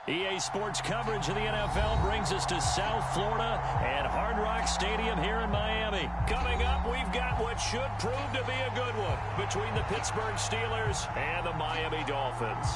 EA Sports coverage of the NFL brings us to South Florida and Hard Rock Stadium here in Miami. Coming up, we've got what should prove to be a good one between the Pittsburgh Steelers and the Miami Dolphins.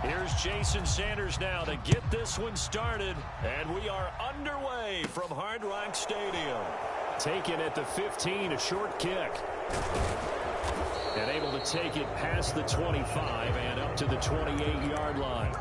Here's Jason Sanders now to get this one started. And we are underway from Hard Rock Stadium. Taken at the 15, a short kick. And able to take it past the 25 and up to the 28-yard line.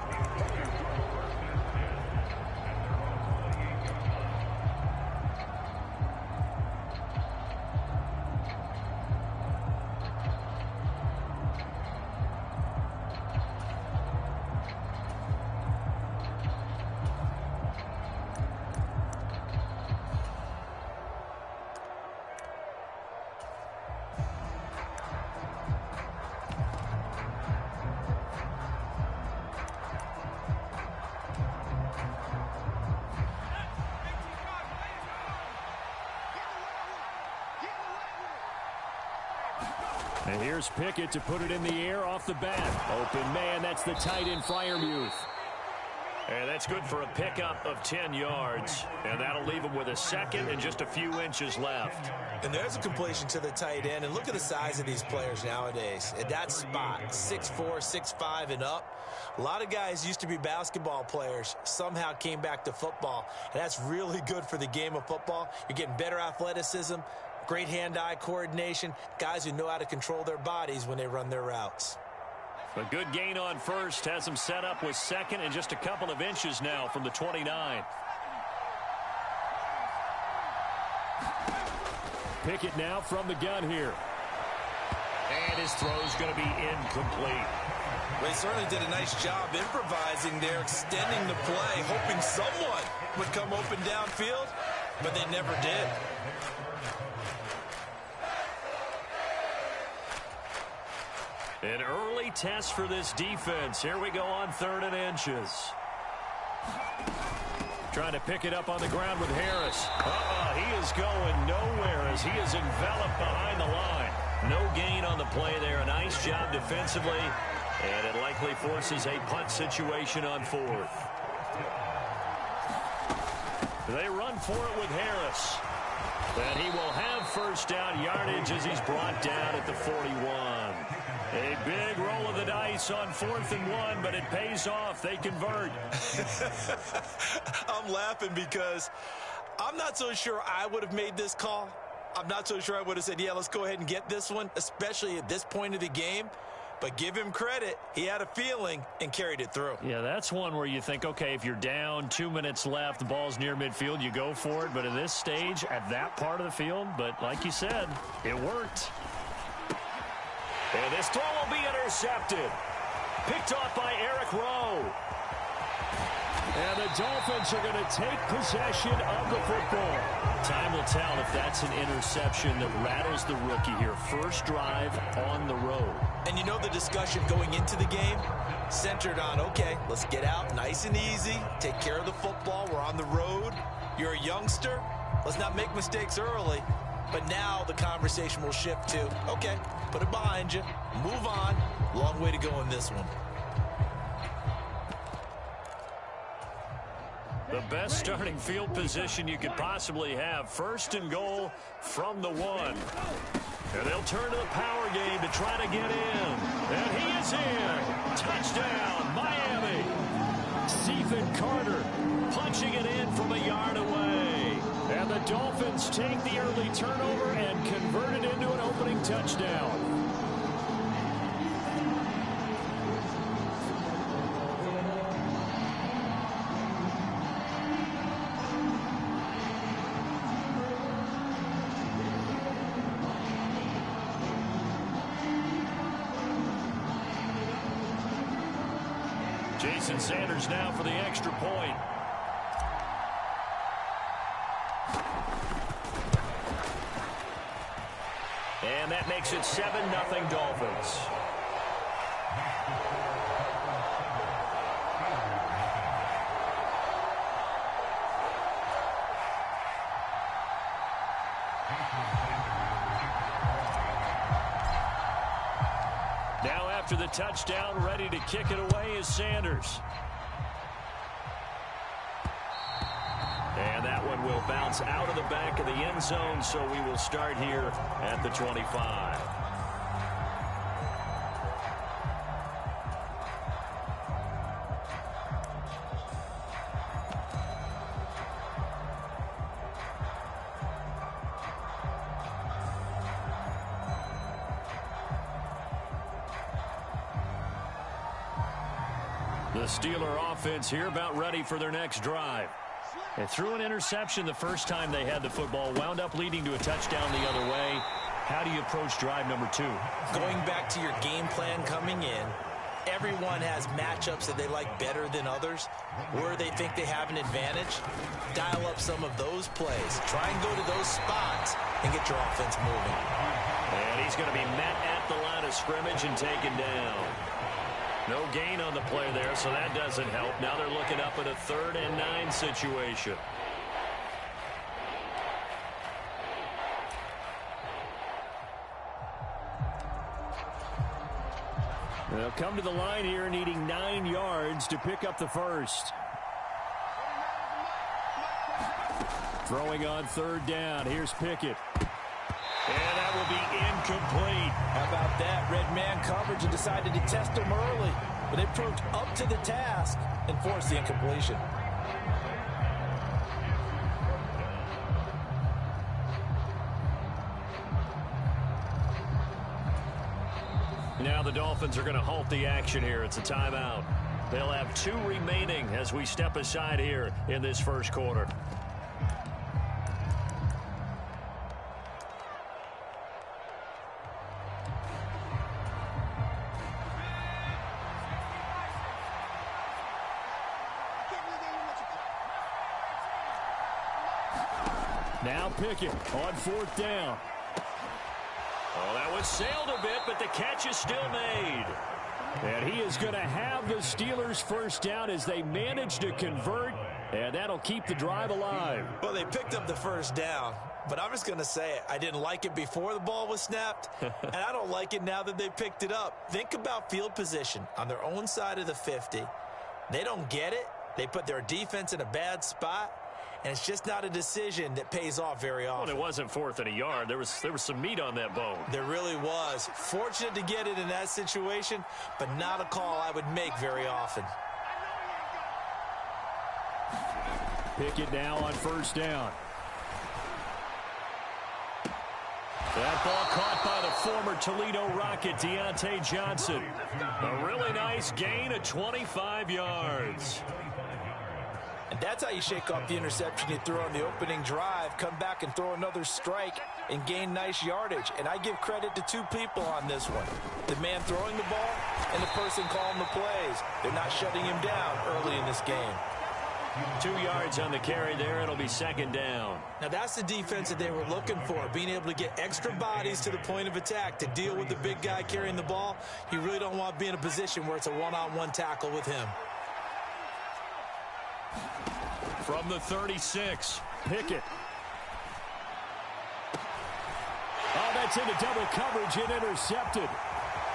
And here's Pickett to put it in the air off the bat. Open man, that's the tight end Freiermuth. And that's good for a pickup of 10 yards. And that'll leave him with a second and just a few inches left. And there's a completion to the tight end. And look at the size of these players nowadays. At that spot, 6'4", 6'5", and up. A lot of guys used to be basketball players, somehow came back to football. And that's really good for the game of football. You're getting better athleticism, great hand-eye coordination, guys who know how to control their bodies when they run their routes. A good gain on first has him set up with second and just a couple of inches now from the 29. Pickett now from the gun here. And his throw's going to be incomplete. Well, he certainly did a nice job improvising there, extending the play, hoping someone would come open downfield, but they never did. An early test for this defense. Here we go on 3rd and inches. Trying to pick it up on the ground with Harris. He is going nowhere as he is enveloped behind the line. No gain on the play there. A nice job defensively. And it likely forces a punt situation on 4th. They run for it with Harris. And he will have first down yardage as he's brought down at the 41. A big roll of the dice on 4th and 1, but it pays off. They convert. I'm laughing because I'm not so sure I would have made this call. I'm not so sure I would have said, yeah, let's go ahead and get this one, especially at this point of the game. But give him credit. He had a feeling and carried it through. Yeah, that's one where you think, okay, if you're down, 2 minutes left, the ball's near midfield, you go for it. But at this stage, at that part of the field, but like you said, it worked. And this throw will be intercepted. Picked off by Eric Rowe. And the Dolphins are going to take possession of the football. Time will tell if that's an interception that rattles the rookie here. First drive on the road. And you know the discussion going into the game centered on, okay, let's get out nice and easy, take care of the football, we're on the road, you're a youngster, let's not make mistakes early. But now the conversation will shift to, okay, put it behind you, move on, long way to go in this one. The best starting field position you could possibly have. 1st and goal from the 1. And they'll turn to the power game to try to get in. And he is in. Touchdown, Miami. Stephen Carter punching it in from a yard away. And the Dolphins take the early turnover and convert it into an opening touchdown. and Sanders now for the extra point. And that makes it 7-0 Dolphins. Now after the touchdown, ready to kick it away is Sanders. And that one will bounce out of the back of the end zone, so we will start here at the 25. The Steeler offense here about ready for their next drive. They threw an interception the first time they had the football, wound up leading to a touchdown the other way. How do you approach drive number 2? Going back to your game plan coming in, everyone has matchups that they like better than others, where they think they have an advantage. Dial up some of those plays. Try and go to those spots and get your offense moving. And he's going to be met at the line of scrimmage and taken down. No gain on the play there, so that doesn't help. Now they're looking up at a 3rd and 9 situation. They'll come to the line here needing 9 yards to pick up the first. Throwing on 3rd down. Here's Pickett. And that will be incomplete. How about that? Red man coverage and decided to test him early. But they proved up to the task and forced the incompletion. Now the Dolphins are going to halt the action here. It's a timeout. They'll have 2 remaining as we step aside here in this first quarter. Now Pickett on 4th down. Oh, that was sailed a bit, but the catch is still made. And he is going to have the Steelers' first down as they manage to convert, and that'll keep the drive alive. Well, they picked up the first down, but I'm just going to say it. I didn't like it before the ball was snapped, and I don't like it now that they picked it up. Think about field position on their own side of the 50. They don't get it. They put their defense in a bad spot. And it's just not a decision that pays off very often. Well, it wasn't 4th and a yard. There was some meat on that bone. There really was. Fortunate to get it in that situation, but not a call I would make very often. Pickett now on 1st down. That ball caught by the former Toledo Rocket, Deontay Johnson. A really nice gain of 25 yards. And that's how you shake off the interception you threw on the opening drive, come back and throw another strike and gain nice yardage. And I give credit to 2 people on this one. The man throwing the ball and the person calling the plays. They're not shutting him down early in this game. 2 yards on the carry there. It'll be 2nd down. Now that's the defense that they were looking for, being able to get extra bodies to the point of attack to deal with the big guy carrying the ball. You really don't want to be in a position where it's a one-on-one tackle with him. From the 36, Pickett. Oh, that's into double coverage and intercepted.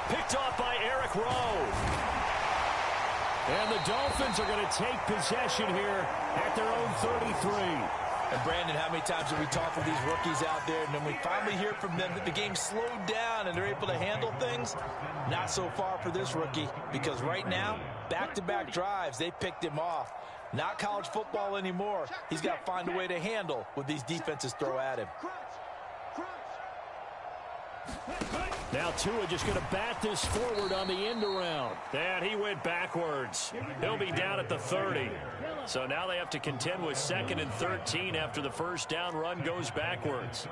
Picked off by Eric Rowe. And the Dolphins are going to take possession here at their own 33. And Brandon, how many times have we talked with these rookies out there, and then we finally hear from them that the game slowed down and they're able to handle things? Not so far for this rookie, because right now, back-to-back drives, they picked him off. Not college football anymore. He's got to find a way to handle what these defenses throw at him. Now Tua just going to bat this forward on the end around. And he went backwards. He'll be down at the 30. So now they have to contend with 2nd and 13 after the first down run goes backwards.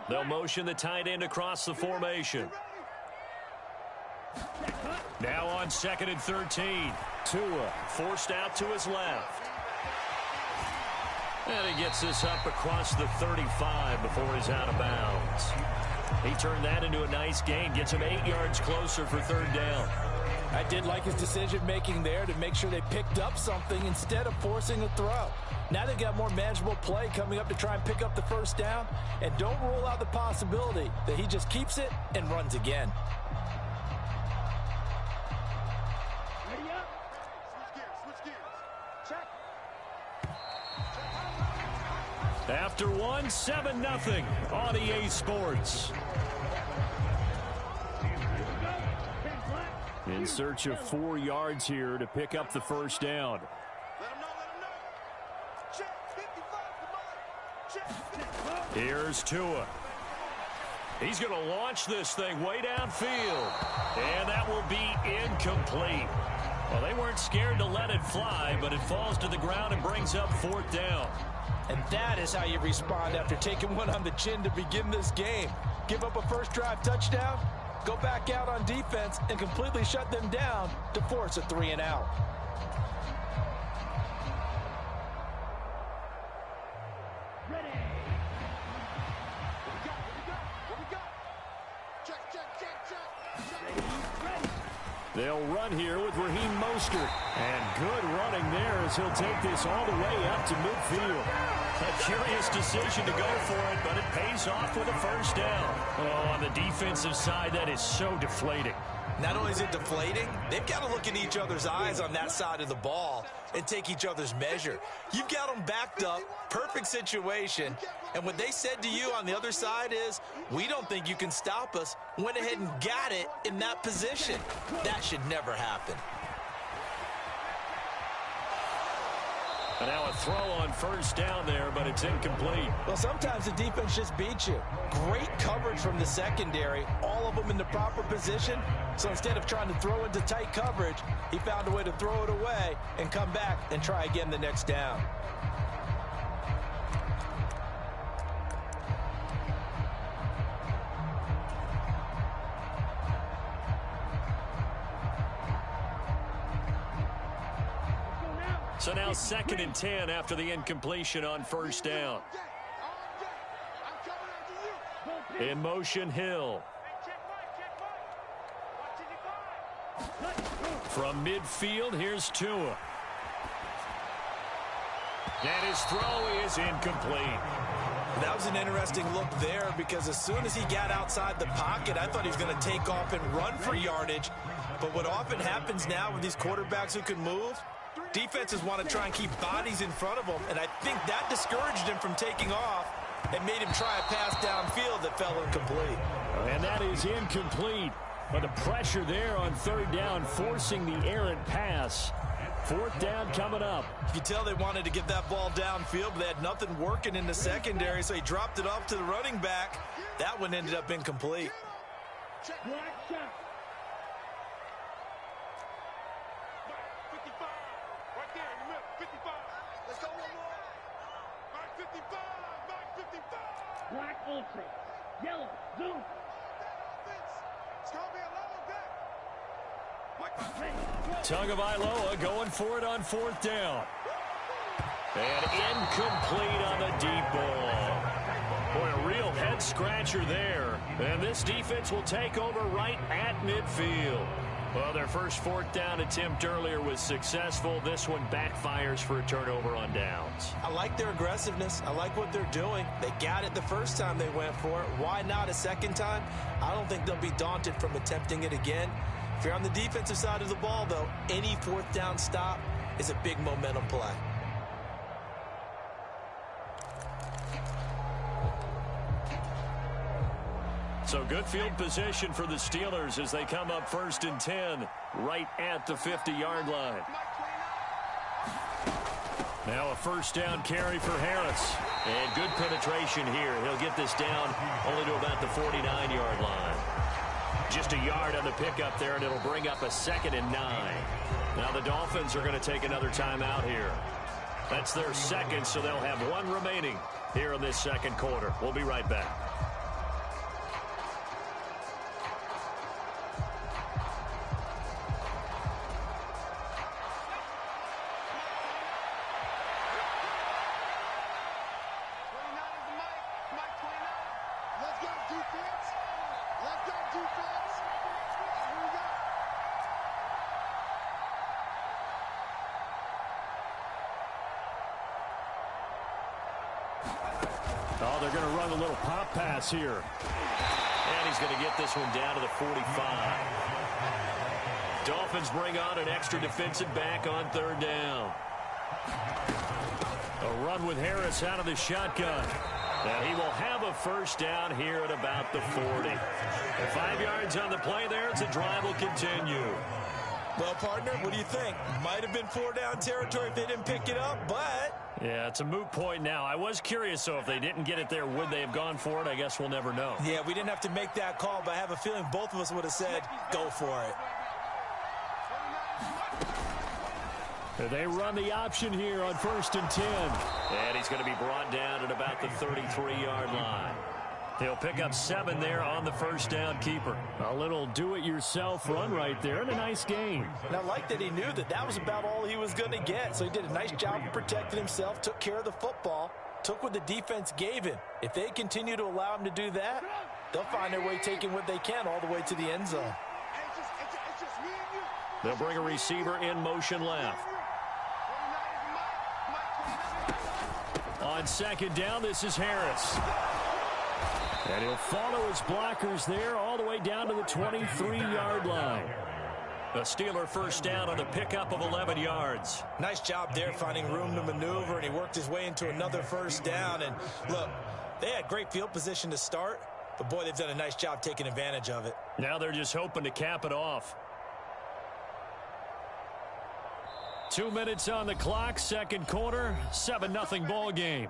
They'll motion the tight end across the formation. Now on 2nd and 13. Tua forced out to his left. And he gets this up across the 35 before he's out of bounds. He turned that into a nice gain. Gets him 8 yards closer for 3rd down. I did like his decision-making there to make sure they picked up something instead of forcing a throw. Now they've got more manageable play coming up to try and pick up the 1st down. And don't rule out the possibility that he just keeps it and runs again. After one, 7-0 on EA Sports. In search of 4 yards here to pick up the 1st down. Here's Tua. He's going to launch this thing way downfield. And that will be incomplete. Well, they weren't scared to let it fly, but it falls to the ground and brings up 4th down. And that is how you respond after taking one on the chin to begin this game. Give up a first drive touchdown, go back out on defense, and completely shut them down to force a 3-and-out. They'll run here with Raheem Mostert. And good running there as he'll take this all the way up to midfield. A curious decision to go for it, but it pays off with a 1st down. Oh, on the defensive side, that is so deflating. Not only is it deflating, they've got to look in each other's eyes on that side of the ball and take each other's measure. You've got them backed up, perfect situation, and what they said to you on the other side is, we don't think you can stop us. Went ahead and got it in that position. That should never happen. And now a throw on 1st down there, but it's incomplete. Well, sometimes the defense just beats you. Great coverage from the secondary, all of them in the proper position. So instead of trying to throw into tight coverage, he found a way to throw it away and come back and try again the next down. So now 2nd and 10 after the incompletion on 1st down. In motion, Hill. From midfield, here's Tua. And his throw is incomplete. That was an interesting look there because as soon as he got outside the pocket, I thought he was going to take off and run for yardage. But what often happens now with these quarterbacks who can move, defenses want to try and keep bodies in front of them, and I think that discouraged him from taking off and made him try a pass downfield that fell incomplete. And that is incomplete. But the pressure there on 3rd down, forcing the errant pass. 4th down coming up. You can tell they wanted to get that ball downfield, but they had nothing working in the secondary, so he dropped it off to the running back. That one ended up incomplete. Black ultra, yellow, zoom. Tagovailoa going for it on 4th down. And incomplete on the deep ball. Boy, a real head-scratcher there. And this defense will take over right at midfield. Well, their first 4th down attempt earlier was successful. This one backfires for a turnover on downs. I like their aggressiveness. I like what they're doing. They got it the first time they went for it. Why not a second time? I don't think they'll be daunted from attempting it again. If you're on the defensive side of the ball, though, any 4th down stop is a big momentum play. So good field position for the Steelers as they come up 1st and 10 right at the 50-yard line. Now a 1st down carry for Harris. And good penetration here. He'll get this down only to about the 49-yard line. Just a yard on the pickup there, and it'll bring up a 2nd and 9. Now the Dolphins are going to take another timeout here. That's their 2nd, so they'll have 1 remaining here in this 2nd quarter. We'll be right back. Oh, they're going to run a little pop pass here. And he's going to get this one down to the 45. Dolphins bring on an extra defensive back on third down. A run with Harris out of the shotgun. And he will have a first down here at about the 40. 5 yards on the play there as the drive will continue. Well, partner, what do you think? Might have been 4-down territory if they didn't pick it up, but... Yeah, it's a moot point now. I was curious, so if they didn't get it there, would they have gone for it? I guess we'll never know. Yeah, we didn't have to make that call, but I have a feeling both of us would have said, go for it. They run the option here on 1st and 10. And he's going to be brought down at about the 33-yard line. He'll pick up 7 there on the first down keeper. A little do-it-yourself run right there and a nice gain. And I like that he knew that that was about all he was going to get. So he did a nice job of protecting himself, took care of the football, took what the defense gave him. If they continue to allow him to do that, they'll find their way taking what they can all the way to the end zone. They'll bring a receiver in motion left. On 2nd down, this is Harris. And he'll follow his blockers there all the way down to the 23-yard line. The Steeler first down on the pickup of 11 yards. Nice job there finding room to maneuver, and he worked his way into another first down. And look, they had great field position to start, but boy, they've done a nice job taking advantage of it. Now they're just hoping to cap it off. 2 minutes on the clock, 2nd quarter, 7-0 ball game.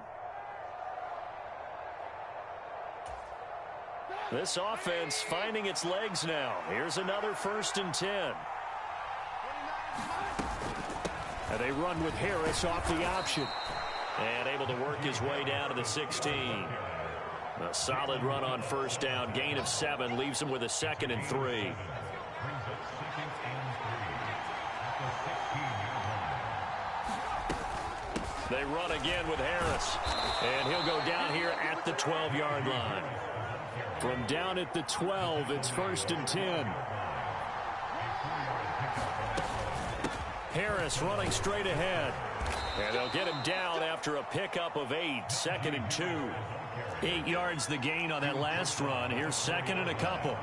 This offense finding its legs now. Here's another 1st and 10. And they run with Harris off the option. And able to work his way down to the 16. A solid run on 1st down. Gain of 7 leaves him with a 2nd and 3. They run again with Harris. And he'll go down here at the 12-yard line. From down at the 12, it's 1st and 10. Harris running straight ahead. And they'll get him down after a pickup of 8. 2nd and 2. 8 yards the gain on that last run. Here's 2nd and a couple.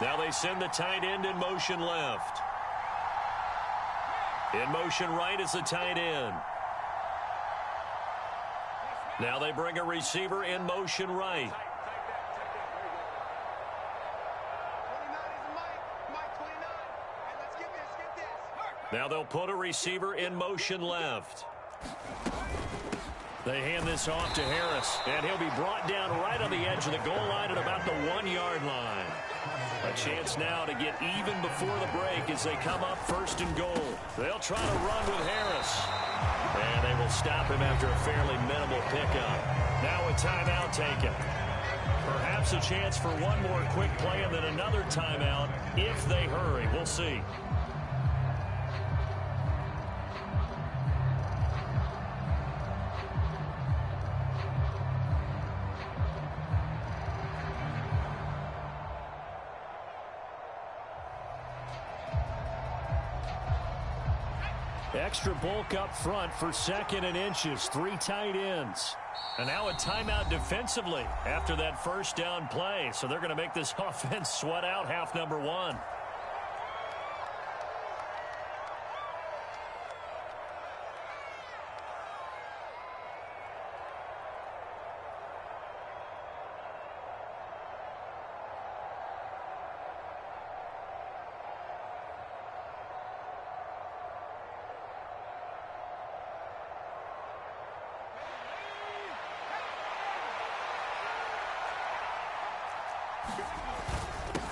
Now they send the tight end in motion left. In motion right is the tight end. Now they bring a receiver in motion right. Now they'll put a receiver in motion left. They hand this off to Harris, and he'll be brought down right on the edge of the goal line at about the 1-yard line. A chance now to get even before the break as they come up 1st and goal. They'll try to run with Harris. And they will stop him after a fairly minimal pickup. Now a timeout taken. Perhaps a chance for one more quick play and then another timeout if they hurry. We'll see. Extra bulk up front for 2nd and inches. 3 tight ends. And now a timeout defensively after that 1st down play. So they're going to make this offense sweat out half number 1.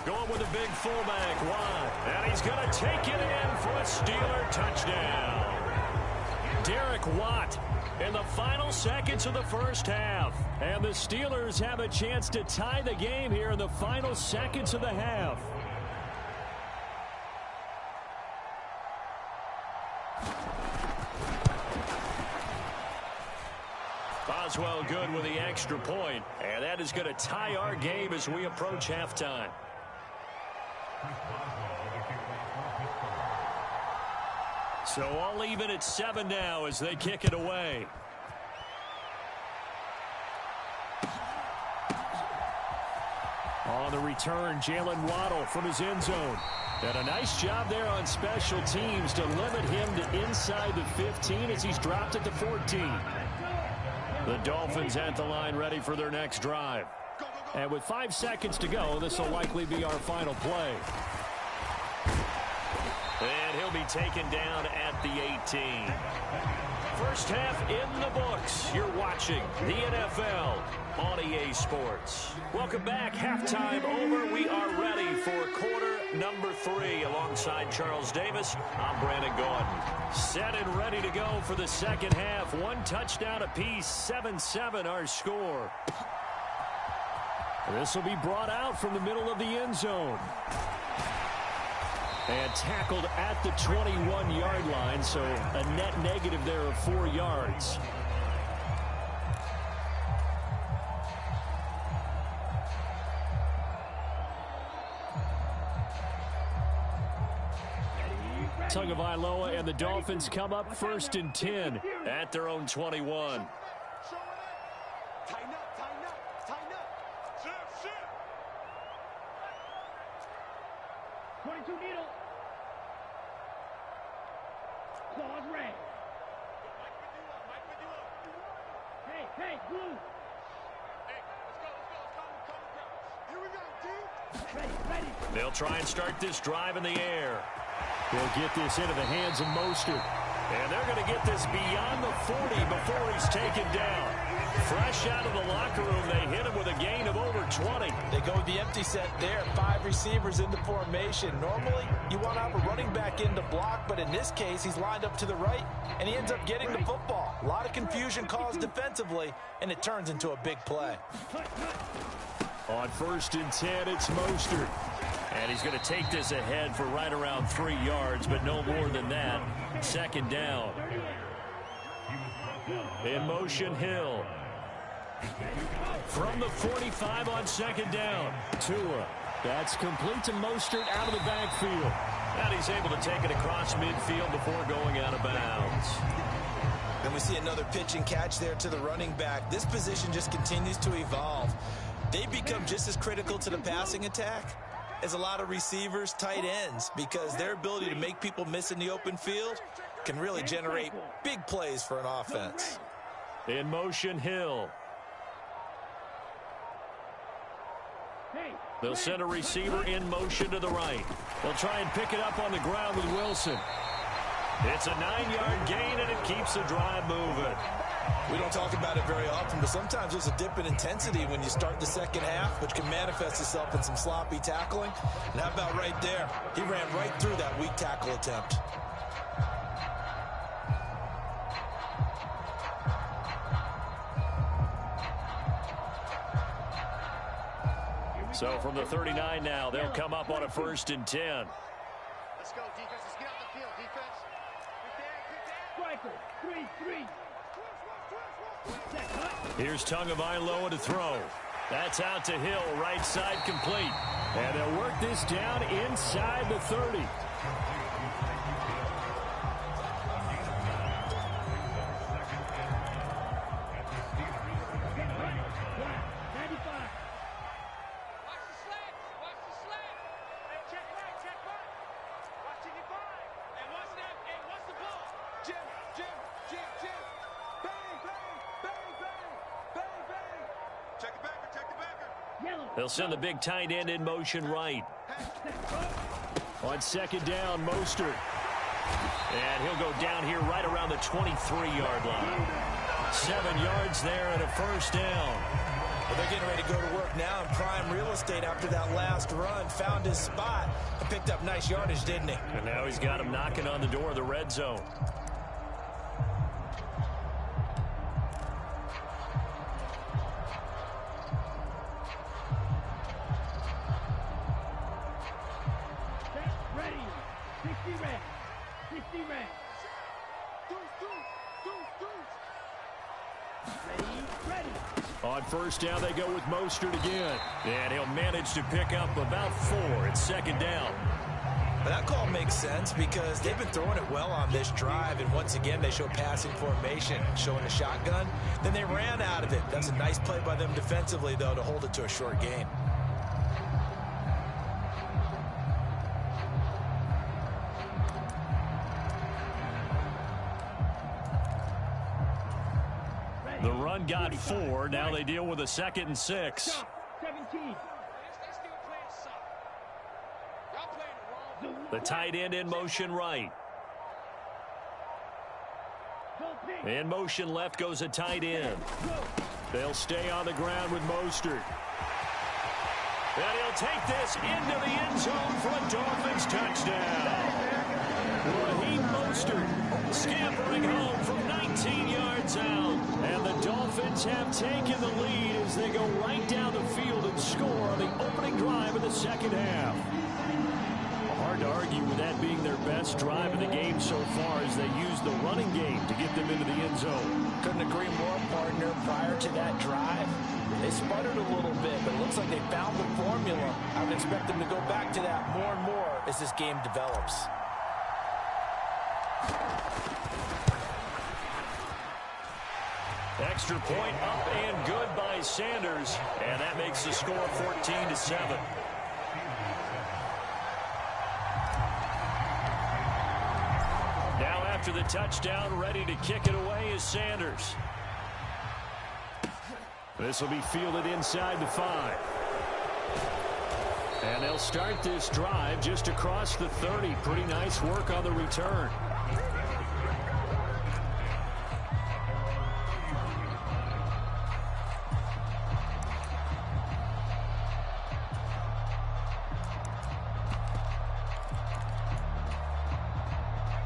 Going with a big fullback wide. And he's going to take it in for a Steeler touchdown. Derek Watt in the final seconds of the first half. And the Steelers have a chance to tie the game here in the final seconds of the half. On Boswell good with the extra point, and that is going to tie our game as we approach halftime. So all even at 7 now as they kick it away. On the return, Jalen Waddle from his end zone. And a nice job there on special teams to limit him to inside the 15 as he's dropped it to 14. The Dolphins at the line ready for their next drive. And with 5 seconds to go, this will likely be our final play. And he'll be taken down at the 18. First half in the books. You're watching the NFL on EA Sports. Welcome back. Halftime over. We are ready for quarter number 3. Alongside Charles Davis, I'm Brandon Gordon. Set and ready to go for the second half. 1 touchdown apiece. 7-7 our score. This will be brought out from the middle of the end zone. And tackled at the 21-yard line, so a net negative there of 4 yards. Tagovailoa and the Dolphins come up 1st and 10 at their own 21. 22 needle. Claws red. Hey, blue. Hey, let's go. Here we go, dude. Ready. They'll try and start this drive in the air. They'll get this into the hands of Mostert. And they're going to get this beyond the 40 before he's taken down. Fresh out of the locker room, they hit him with a gain of over 20. They go with the empty set there. 5 receivers into formation. Normally, you want to have a running back in to block, but in this case, he's lined up to the right, and he ends up getting the football. A lot of confusion caused defensively, and it turns into a big play. On 1st and 10, it's Mostert. And he's going to take this ahead for right around 3 yards, but no more than that. 2nd down. In motion, Hill. From the 45 on 2nd down. Tua. That's complete to Mostert out of the backfield. And he's able to take it across midfield before going out of bounds. And we see another pitch and catch there to the running back. This position just continues to evolve. They become just as critical to the passing attack as a lot of receivers, tight ends, because their ability to make people miss in the open field can really generate big plays for an offense. In motion, Hill. They'll send a receiver in motion to the right. They'll try and pick it up on the ground with Wilson. It's a 9-yard gain, and it keeps the drive moving. We don't talk about it very often, but sometimes there's a dip in intensity when you start the second half, which can manifest itself in some sloppy tackling. And how about right there? He ran right through that weak tackle attempt. So from the 39 now, they'll come up on a 1st and 10. Let's go, defense. Let's get out the field, defense. Striker, 3-3. Here's Tagovailoa to throw. That's out to Hill, right side complete. And they'll work this down inside the 30. They'll send the big tight end in motion right. On 2nd down, Mostert. And he'll go down here right around the 23-yard line. 7 yards there and a 1st down. Well, they're getting ready to go to work now in prime real estate after that last run. Found his spot and picked up nice yardage, didn't he? And now he's got him knocking on the door of the red zone. On first down, they go with Mostert again. And he'll manage to pick up about 4. It's second down. But that call makes sense because they've been throwing it well on this drive, and once again they show passing formation, showing a shotgun. Then they ran out of it. That's a nice play by them defensively, though, to hold it to a short gain. The run got 4. Now they deal with a 2nd and 6. 17. The tight end in motion right. In motion left goes a tight end. They'll stay on the ground with Mostert. And he'll take this into the end zone for a Dolphins touchdown. Raheem Mostert scampering home from 19 yards out. And the Dolphins have taken the lead as they go right down the field and score on the opening drive of the second half. Hard to argue with that being their best drive of the game so far as they use the running game to get them into the end zone. Couldn't agree more, partner. Prior to that drive, they sputtered a little bit, but it looks like they found the formula. I would expect them to go back to that more and more as this game develops. Extra point up and good by Sanders, and that makes the score 14-7. Now after the touchdown, ready to kick it away is Sanders. This will be fielded inside the 5. And they'll start this drive just across the 30. Pretty nice work on the return.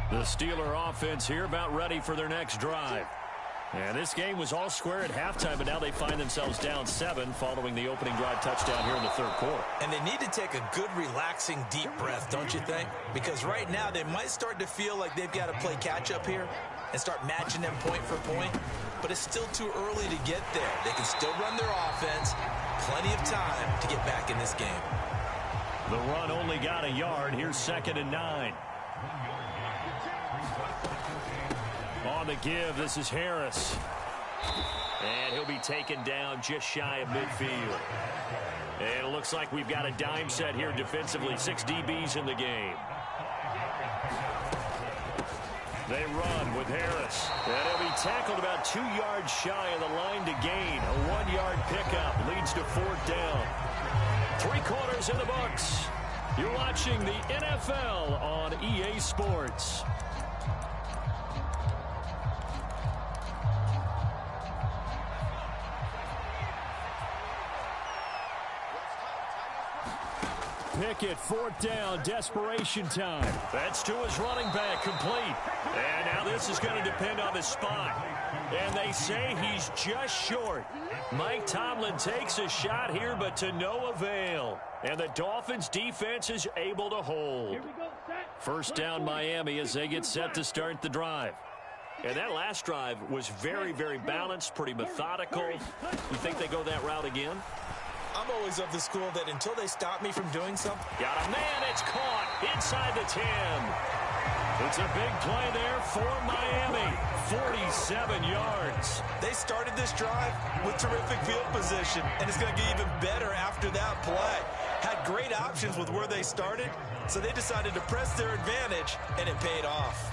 The Steeler offense here about ready for their next drive. And this game was all square at halftime, but now they find themselves down 7 following the opening drive touchdown here in the third quarter. And they need to take a good, relaxing, deep breath, don't you think? Because right now they might start to feel like they've got to play catch-up here and start matching them point for point. But it's still too early to get there. They can still run their offense. Plenty of time to get back in this game. The run only got a yard. Here's 2nd and 9. On the give, this is Harris. And he'll be taken down just shy of midfield. And it looks like we've got a dime set here defensively. 6 DBs in the game. They run with Harris. And he'll be tackled about 2 yards shy of the line to gain. A 1-yard pickup leads to 4th down. 3 quarters in the books. You're watching the NFL on EA Sports. Pickett, 4th down, desperation time. That's to his running back, complete. And now this is going to depend on the spot. And they say he's just short. Mike Tomlin takes a shot here, but to no avail. And the Dolphins defense is able to hold. First down, Miami, as they get set to start the drive. And that last drive was very, very balanced, pretty methodical. You think they go that route again? I'm always of the school that until they stop me from doing something. Got a man, it's caught inside the 10. It's a big play there for Miami. 47 yards. They started this drive with terrific field position, and it's going to get even better after that play. Had great options with where they started, so they decided to press their advantage, and it paid off.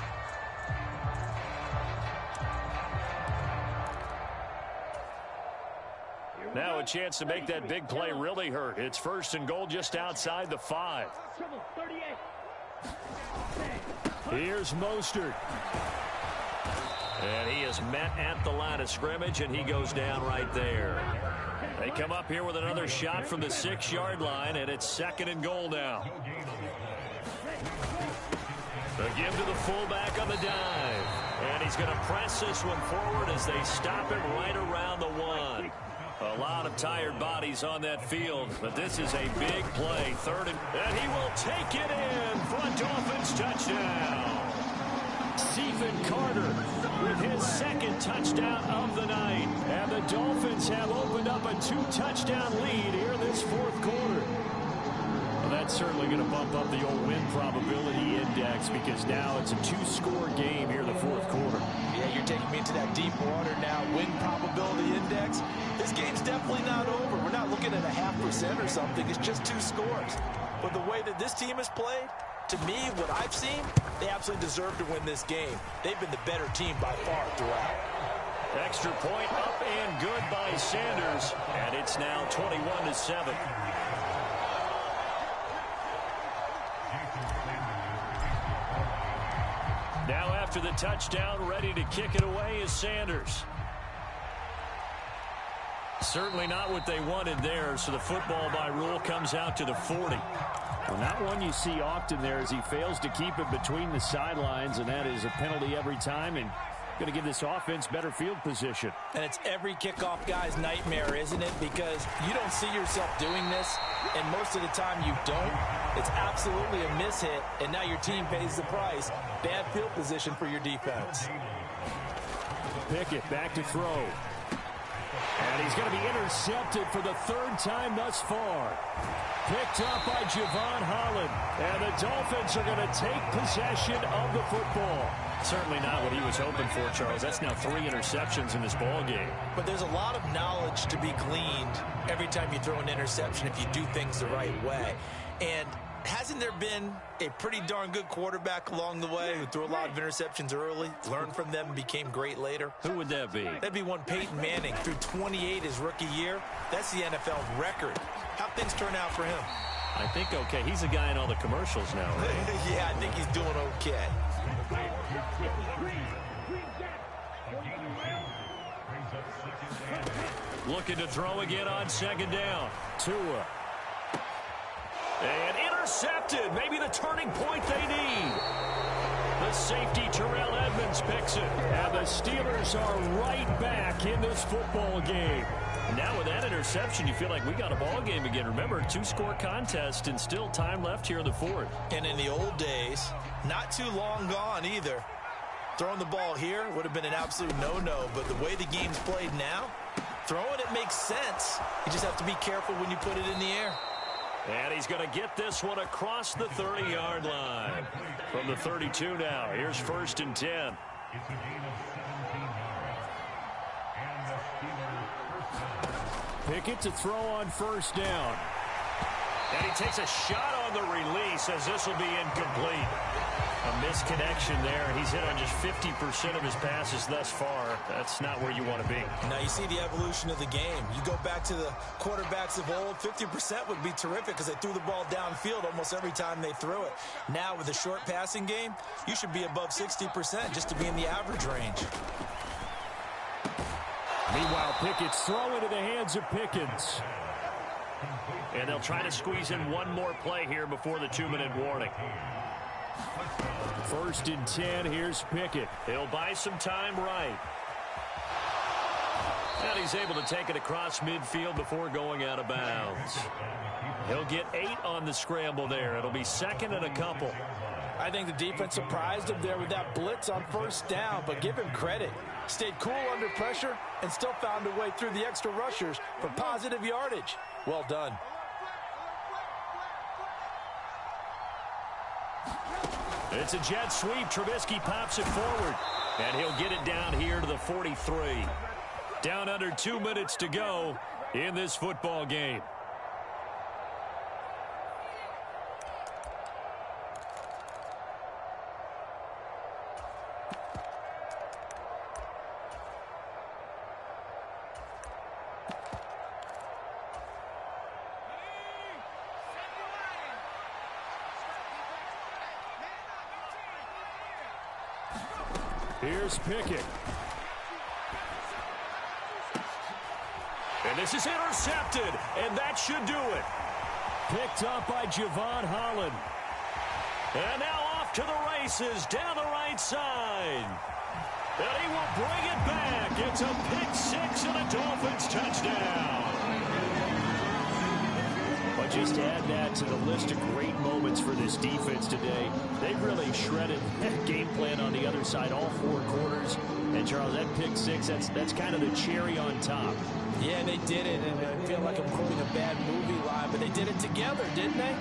Now a chance to make that big play really hurt. It's 1st and goal just outside the 5. Here's Mostert. And he is met at the line of scrimmage, and he goes down right there. They come up here with another shot from the 6-yard line, and it's 2nd and goal now. A give to the fullback on the dive. And he's going to press this one forward as they stop him right around the 1. A lot of tired bodies on that field, but this is a big play. 3rd and he will take it in for a Dolphins touchdown. Stephen Carter with his second touchdown of the night. And the Dolphins have opened up a 2-touchdown lead here in this fourth quarter. Well, that's certainly going to bump up the old win probability index because now it's a 2-score game here in the fourth quarter. Yeah, you're taking me into that deep water now. Win probability index. This game's definitely not over. We're not looking at a 0.5% or something. It's just 2 scores. But the way that this team has played, to me, what I've seen, they absolutely deserve to win this game. They've been the better team by far throughout. Extra point up and good by Sanders. And it's now 21-7. Now after the touchdown, ready to kick it away is Sanders. Certainly not what they wanted there, so the football by rule comes out to the 40. Well, not one you see often there as he fails to keep it between the sidelines, and that is a penalty every time and going to give this offense better field position. And it's every kickoff guy's nightmare, isn't it? Because you don't see yourself doing this, and most of the time you don't. It's absolutely a mishit, and now your team pays the price. Bad field position for your defense. Pickett back to throw. And he's going to be intercepted for the 3rd time thus far. Picked up by Javon Holland. And the Dolphins are going to take possession of the football. Certainly not what he was hoping for, Charles. That's now 3 interceptions in this ball game. But there's a lot of knowledge to be gleaned every time you throw an interception if you do things the right way. And hasn't there been a pretty darn good quarterback along the way who threw a lot of interceptions early, learned from them, and became great later? Who would that be? That'd be one Peyton Manning. Threw 28 his rookie year. That's the NFL record. How'd things turn out for him? I think okay. He's a guy in all the commercials now, right? Yeah, I think he's doing okay. Looking to throw again on 2nd down. Tua. And intercepted. Maybe the turning point they need. The safety, Terrell Edmonds, picks it. And the Steelers are right back in this football game. Now with that interception, you feel like we got a ball game again. Remember, 2-score contest and still time left here in the 4th. And in the old days, not too long gone either. Throwing the ball here would have been an absolute no-no. But the way the game's played now, throwing it makes sense. You just have to be careful when you put it in the air. And he's going to get this one across the 30-yard line. From the 32 now, here's 1st and 10. Pickett to throw on 1st down. And he takes a shot on the release as this will be incomplete. A misconnection there. He's hit on just 50% of his passes thus far. That's not where you want to be. Now you see the evolution of the game. You go back to the quarterbacks of old, 50% would be terrific because they threw the ball downfield almost every time they threw it. Now with the short passing game, you should be above 60% just to be in the average range. Meanwhile, Pickett's throw into the hands of Pickens. And they'll try to squeeze in one more play here before the 2-minute warning. 1st and 10, here's Pickett. He'll buy some time right. And he's able to take it across midfield before going out of bounds. He'll get 8 on the scramble there. It'll be 2nd and a couple. I think the defense surprised him there with that blitz on 1st down, but give him credit. Stayed cool under pressure and still found a way through the extra rushers for positive yardage. Well done. It's a jet sweep. Trubisky pops it forward. And he'll get it down here to the 43. Down under 2 minutes to go in this football game. Here's Pickett. And this is intercepted, and that should do it. Picked up by Javon Holland. And now off to the races down the right side. And he will bring it back. It's a pick 6 and a Dolphins touchdown. But just add that to the list of great moments for this defense today. They really shredded game plan on the other side all 4 quarters. And, Charles, that pick six, that's kind of the cherry on top. Yeah, they did it, and I feel like I'm quoting a bad movie line, but they did it together, didn't they?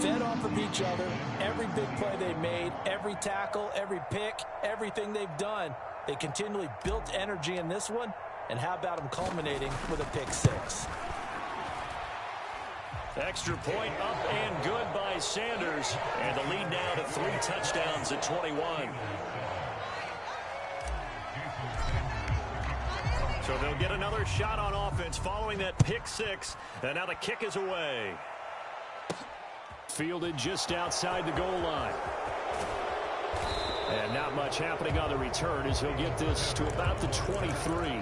Fed off of each other, every big play they made, every tackle, every pick, everything they've done. They continually built energy in this one, and how about them culminating with a pick six? Extra point up and good by Sanders, and the lead now to 3 touchdowns at 21. So they'll get another shot on offense following that pick six, and now the kick is away. Fielded just outside the goal line. And not much happening on the return as he'll get this to about the 23.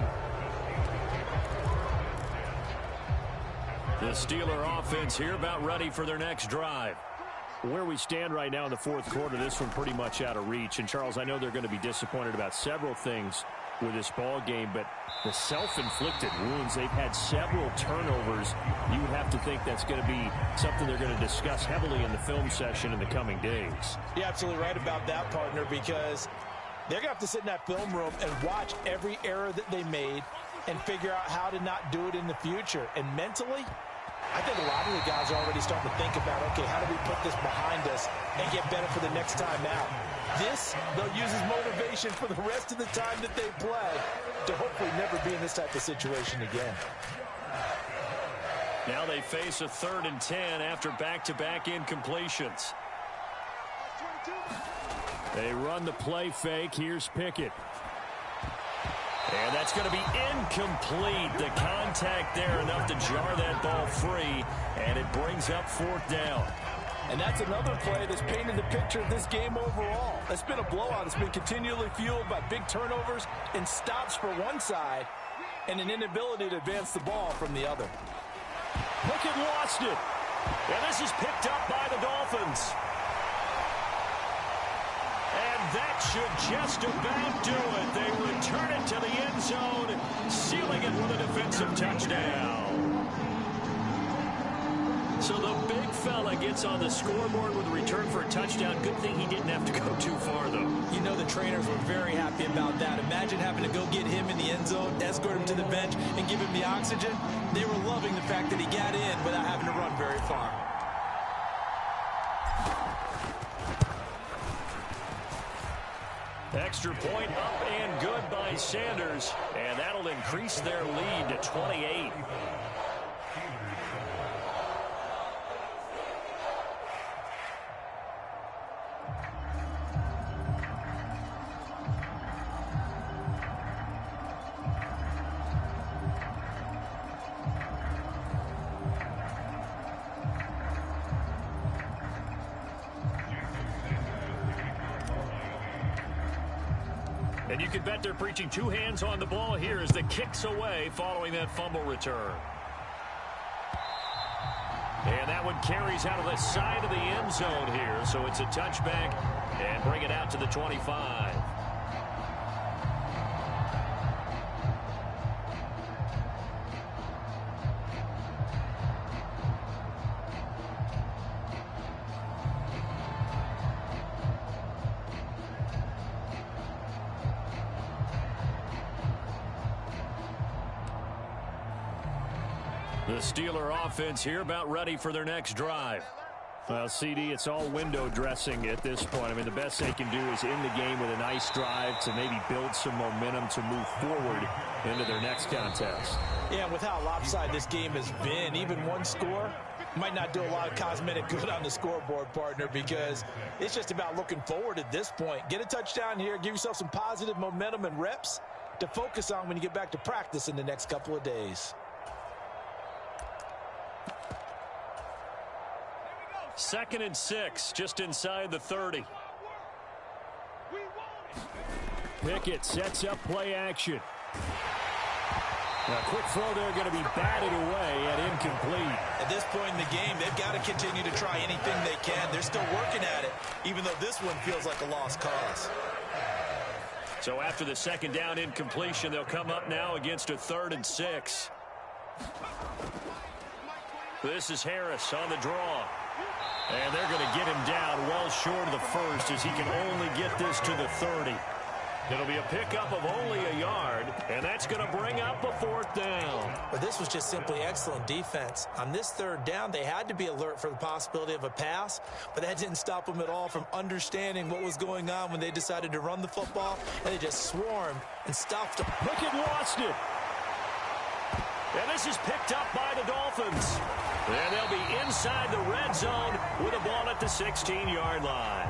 The Steeler offense here about ready for their next drive. Where we stand right now in the 4th quarter, this one pretty much out of reach. And, Charles, I know they're going to be disappointed about several things with this ball game, but the self-inflicted wounds, they've had several turnovers. You would have to think that's going to be something they're going to discuss heavily in the film session in the coming days. You're absolutely right about that, partner, because they're going to have to sit in that film room and watch every error that they made and figure out how to not do it in the future. And mentally, I think a lot of the guys are already starting to think about, okay, how do we put this behind us and get better for the next time out? This, they'll use as motivation for the rest of the time that they play to hopefully never be in this type of situation again. Now they face a 3rd and 10 after back-to-back incompletions. They run the play fake. Here's Pickett. And that's going to be incomplete. The contact there enough to jar that ball free, and it brings up 4th down. And that's another play that's painted the picture of this game overall. It's been a blowout. It's been continually fueled by big turnovers and stops for one side and an inability to advance the ball from the other. Pickett lost it. And this is picked up by the Dolphins. And that should just about do it. They return it to the end zone, sealing it with a defensive touchdown. So the big fella gets on the scoreboard with a return for a touchdown. Good thing he didn't have to go too far, though. You know the trainers were very happy about that. Imagine having to go get him in the end zone, escort him to the bench, and give him the oxygen. They were loving the fact that he got in without having to run very far. Extra point up and good by Sanders, and that'll increase their lead to 28. And you can bet they're preaching 2 hands on the ball here as the kick's away following that fumble return. And that one carries out of the side of the end zone here. So it's a touchback and bring it out to the 25. The Steeler offense here about ready for their next drive. Well, CD, it's all window dressing at this point. I mean, the best they can do is in the game with a nice drive to maybe build some momentum to move forward into their next contest. Yeah, with how lopsided this game has been, even one score might not do a lot of cosmetic good on the scoreboard, partner, because it's just about looking forward at this point. Get a touchdown here, give yourself some positive momentum and reps to focus on when you get back to practice in the next couple of days. 2nd and 6, just inside the 30. Pickett sets up play action. A quick throw there going to be batted away and incomplete. At this point in the game, they've got to continue to try anything they can. They're still working at it, even though this one feels like a lost cause. So after the 2nd down incompletion, they'll come up now against a 3rd and 6. This is Harris on the draw. And they're going to get him down well short of the first as he can only get this to the 30. It'll be a pickup of only a yard, and that's going to bring up a 4th down. But this was just simply excellent defense. On this 3rd down, they had to be alert for the possibility of a pass, but that didn't stop them at all from understanding what was going on when they decided to run the football, and they just swarmed and stuffed them. Pickett lost it. And this is picked up by the Dolphins. And they'll be inside the red zone with a ball at the 16-yard line.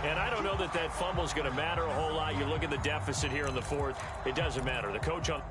And I don't know that that fumble is going to matter a whole lot. You look at the deficit here in the 4th. It doesn't matter. The coach on...